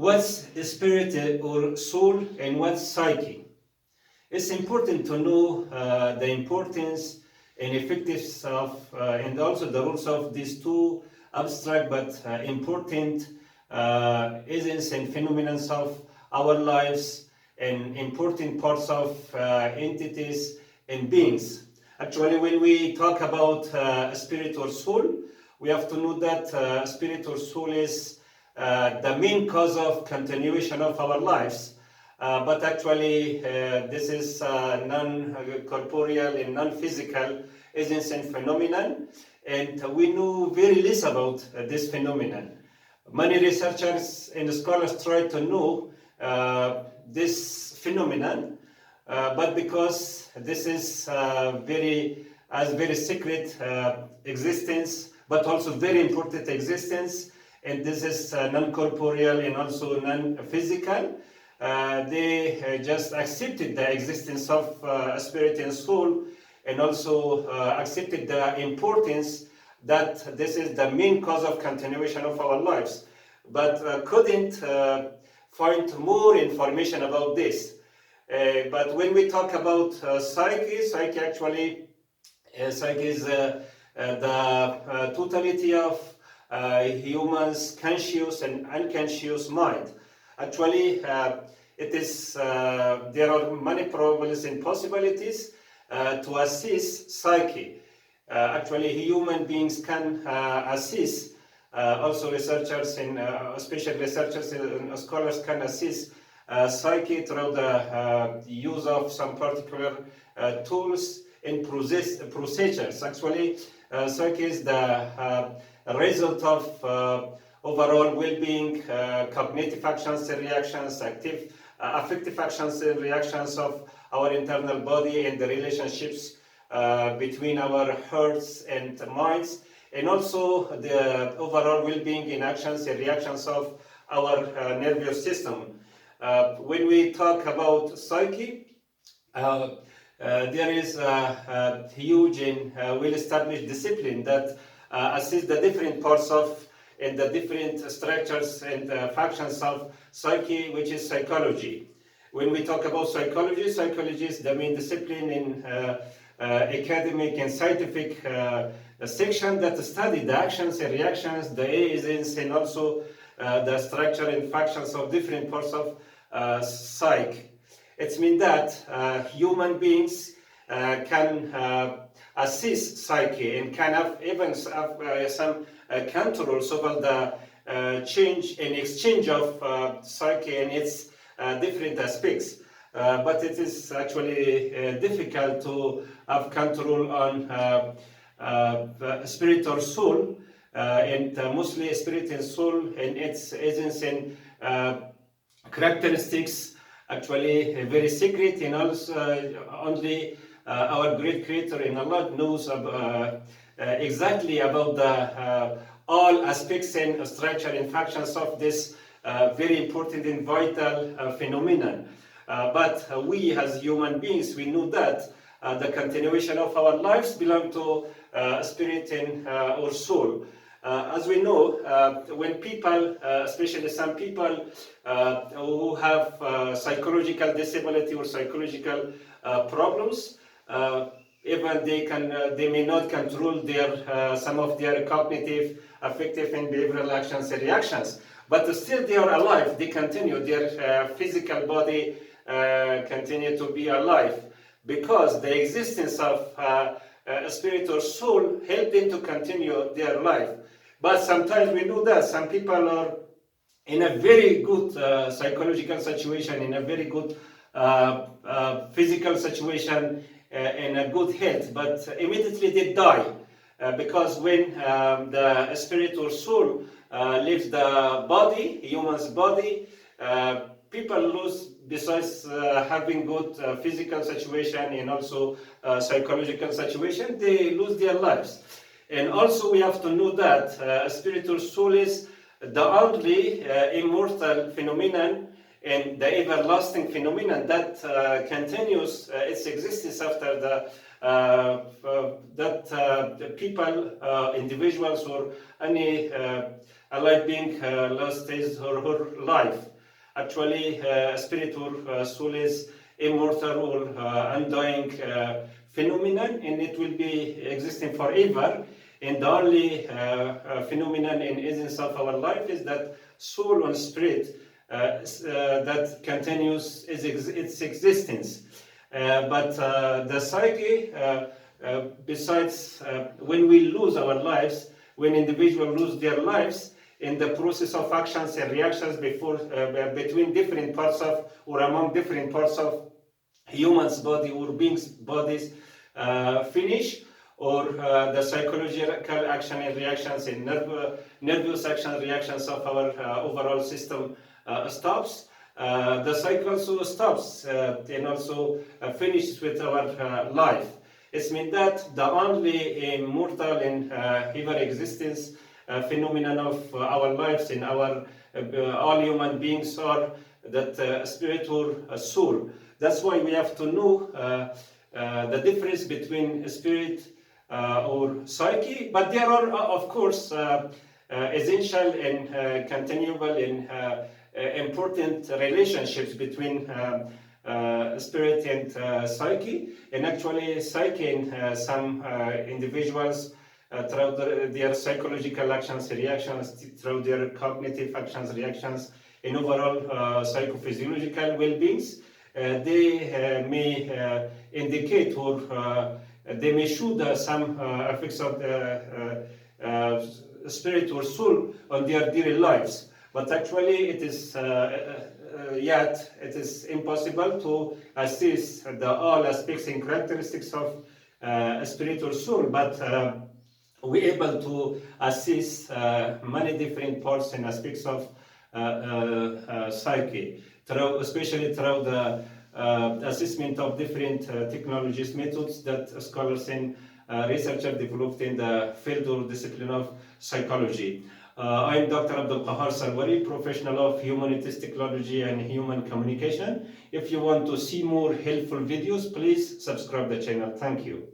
What's spirit or soul and what's psyche? It's important to know the importance and effectiveness of and also the rules of these two abstract but important essence and phenomena of our lives and important parts of entities and beings. Actually, when we talk about spirit or soul, we have to know that spirit or soul is the main cause of continuation of our lives. But actually, this is non-corporeal and non-physical essence and phenomenon, and we know very less about this phenomenon. Many researchers and scholars try to know this phenomenon, but because this is very secret existence, but also very important existence, and this is non-corporeal and also non-physical. They just accepted the existence of spirit and soul, and also accepted the importance that this is the main cause of continuation of our lives, but couldn't find more information about this. But when we talk about psyche actually, psyche is the totality of humans' conscious and unconscious mind. Actually, it is there are many probables and possibilities to assess psyche. Actually, human beings can assess. Also, researchers and special researchers and scholars can assess psyche through the use of some particular tools and procedures. Actually, psyche is the result of overall well-being, cognitive actions and reactions, affective actions and reactions of our internal body and the relationships between our hearts and minds, and also the overall well-being in actions and reactions of our nervous system. When we talk about psyche, there is a huge and well-established discipline that assists the different parts of and the different structures and functions of psyche, which is psychology. When we talk about psychology, psychology is the main discipline in academic and scientific section that study the actions and reactions, the essence, and also the structure and functions of different parts of psyche. It means that human beings can assist psyche and can have even some controls over the change and exchange of psyche and its different aspects. But it is actually difficult to have control on spirit or soul, and mostly spirit and soul and its essence and characteristics actually very secret, and also only our great creator and Allah knows exactly about the all aspects and structure and functions of this very important and vital phenomenon. But we as human beings, we know that the continuation of our lives belong to spirit and or soul. As we know, when people, especially some people who have psychological disability or psychological problems, even they may not control their some of their cognitive, affective, and behavioral actions and reactions, but still they are alive. They continue their physical body continue to be alive because the existence of spirit or soul help them to continue their life. But sometimes we know that some people are in a very good psychological situation, in a very good physical situation, in a good health, but immediately they die because when the spirit or soul leaves the body, human's body, people lose, besides having good physical situation and also psychological situation, they lose their lives. And also we have to know that spiritual soul is the only immortal phenomenon and the everlasting phenomenon that continues its existence after the people, individuals, or any alive being lost his or her life. Actually, spirit or soul is immortal or undying phenomenon, and it will be existing forever. And the only phenomenon in essence of our life is that soul and spirit that continues its existence. But the psyche, besides when we lose our lives, when individuals lose their lives, in the process of actions and reactions between different parts of or among different parts of humans' body or beings' bodies finish, or the psychological action and reactions and nervous action reactions of our overall system stops. The cycle also stops and also finishes with our life. It means that the only immortal and ever existence phenomenon of our lives and our all human beings are that spirit or soul. That's why we have to know the difference between spirit or psyche, but there are of course essential and continuable and important relationships between spirit and psyche. And actually psyche in some individuals through their psychological actions, reactions, through their cognitive actions, reactions, and overall psychophysiological well-beings, they may indicate or they may show some effects of the spirit or soul on their daily lives. But actually, it is yet it is impossible to assess the all aspects and characteristics of spirit or soul. But we're able to assess many different parts and aspects of psyche, especially through the assessment of different technologies, methods that scholars and researchers developed in the field or discipline of psychology. I am Dr. Abdul Qahar Sarwari, professional of humanities, technology, and human communication. If you want to see more helpful videos, please subscribe the channel. Thank you.